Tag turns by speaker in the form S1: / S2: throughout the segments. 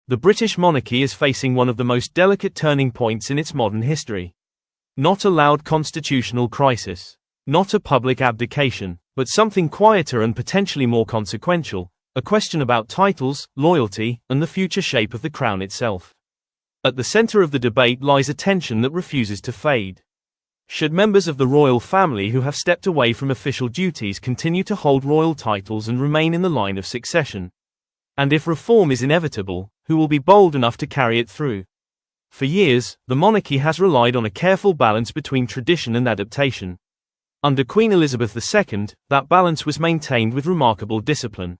S1: The British monarchy is facing one of the most delicate turning points in its modern history. Not a loud constitutional crisis, not a public abdication, but something quieter and potentially more consequential, a question about titles, loyalty, and the future shape of the crown itself. At the center of the debate lies a tension that refuses to fade. Should members of the royal family who have stepped away from official duties continue to hold royal titles and remain in the line of succession? And if reform is inevitable, who will be bold enough to carry it through? For years, the monarchy has relied on a careful balance between tradition and adaptation. Under Queen Elizabeth II, that balance was maintained with remarkable discipline.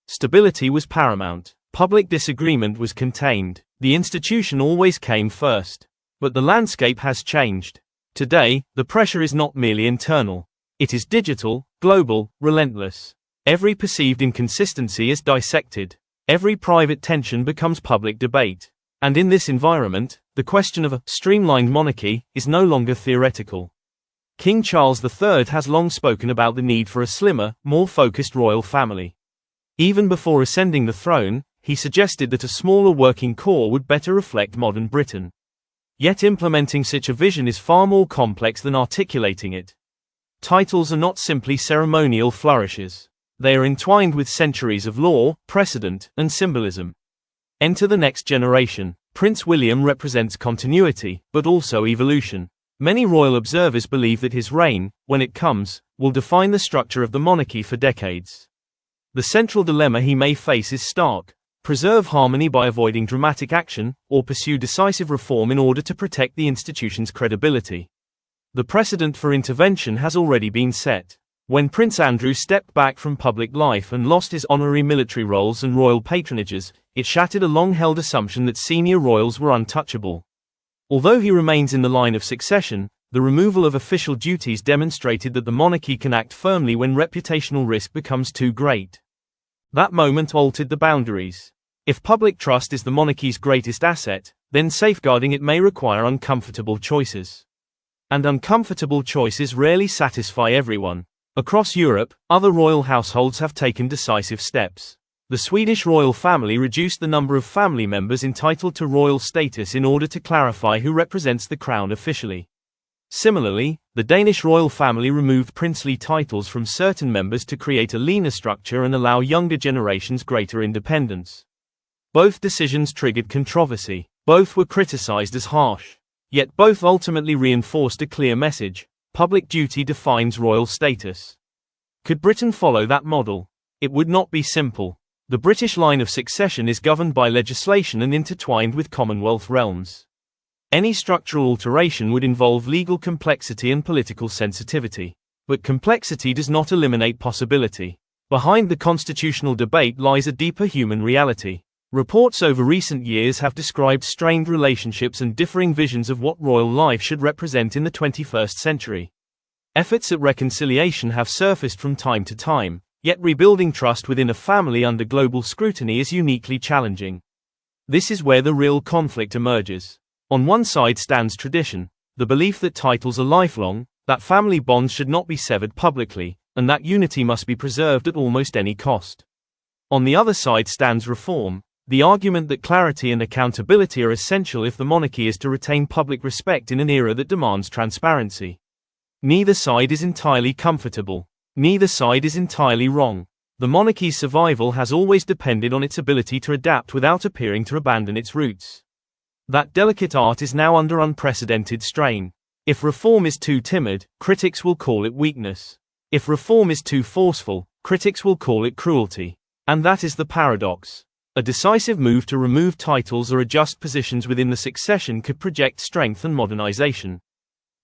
S1: Stability was paramount, public disagreement was contained, the institution always came first. But the landscape has changed. Today, the pressure is not merely internal. It is digital, global, relentless. Every perceived inconsistency is dissected. Every private tension becomes public debate. And in this environment, the question of a streamlined monarchy is no longer theoretical. King Charles III has long spoken about the need for a slimmer, more focused royal family. Even before ascending the throne, he suggested that a smaller working core would better reflect modern Britain. Yet implementing such a vision is far more complex than articulating it. Titles are not simply ceremonial flourishes. They are entwined with centuries of law, precedent, and symbolism. Enter the next generation. Prince William represents continuity, but also evolution. Many royal observers believe that his reign, when it comes, will define the structure of the monarchy for decades. The central dilemma he may face is stark: preserve harmony by avoiding dramatic action, or pursue decisive reform in order to protect the institution's credibility. The precedent for intervention has already been set. When Prince Andrew stepped back from public life and lost his honorary military roles and royal patronages, it shattered a long-held assumption that senior royals were untouchable. Although he remains in the line of succession, the removal of official duties demonstrated that the monarchy can act firmly when reputational risk becomes too great. That moment altered the boundaries. If public trust is the monarchy's greatest asset, then safeguarding it may require uncomfortable choices. And uncomfortable choices rarely satisfy everyone. Across Europe, other royal households have taken decisive steps. The Swedish royal family reduced the number of family members entitled to royal status in order to clarify who represents the crown officially. Similarly, the Danish royal family removed princely titles from certain members to create a leaner structure and allow younger generations greater independence. Both decisions triggered controversy. Both were criticized as harsh. Yet both ultimately reinforced a clear message: public duty defines royal status. Could Britain follow that model? It would not be simple. The British line of succession is governed by legislation and intertwined with Commonwealth realms. Any structural alteration would involve legal complexity and political sensitivity. But complexity does not eliminate possibility. Behind the constitutional debate lies a deeper human reality. Reports over recent years have described strained relationships and differing visions of what royal life should represent in the 21st century. Efforts at reconciliation have surfaced from time to time, yet rebuilding trust within a family under global scrutiny is uniquely challenging. This is where the real conflict emerges. On one side stands tradition, the belief that titles are lifelong, that family bonds should not be severed publicly, and that unity must be preserved at almost any cost. On the other side stands reform, the argument that clarity and accountability are essential if the monarchy is to retain public respect in an era that demands transparency. Neither side is entirely comfortable. Neither side is entirely wrong. The monarchy's survival has always depended on its ability to adapt without appearing to abandon its roots. That delicate art is now under unprecedented strain. If reform is too timid, critics will call it weakness. If reform is too forceful, critics will call it cruelty. And that is the paradox. A decisive move to remove titles or adjust positions within the succession could project strength and modernization.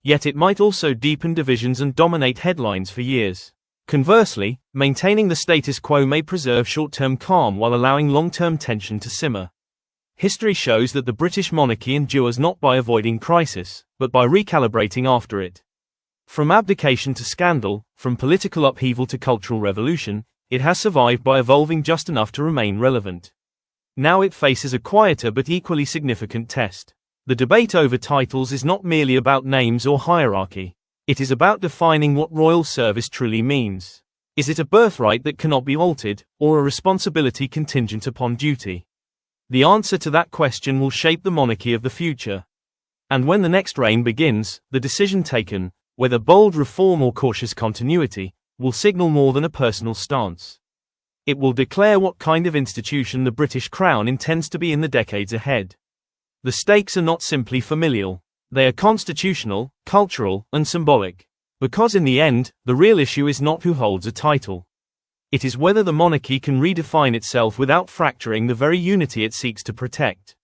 S1: Yet it might also deepen divisions and dominate headlines for years. Conversely, maintaining the status quo may preserve short-term calm while allowing long-term tension to simmer. History shows that the British monarchy endures not by avoiding crisis, but by recalibrating after it. From abdication to scandal, from political upheaval to cultural revolution, it has survived by evolving just enough to remain relevant. Now it faces a quieter but equally significant test. The debate over titles is not merely about names or hierarchy. It is about defining what royal service truly means. Is it a birthright that cannot be altered, or a responsibility contingent upon duty? The answer to that question will shape the monarchy of the future. And when the next reign begins, the decision taken, whether bold reform or cautious continuity, will signal more than a personal stance. It will declare what kind of institution the British Crown intends to be in the decades ahead. The stakes are not simply familial. They are constitutional, cultural, and symbolic. Because in the end, the real issue is not who holds a title. It is whether the monarchy can redefine itself without fracturing the very unity it seeks to protect.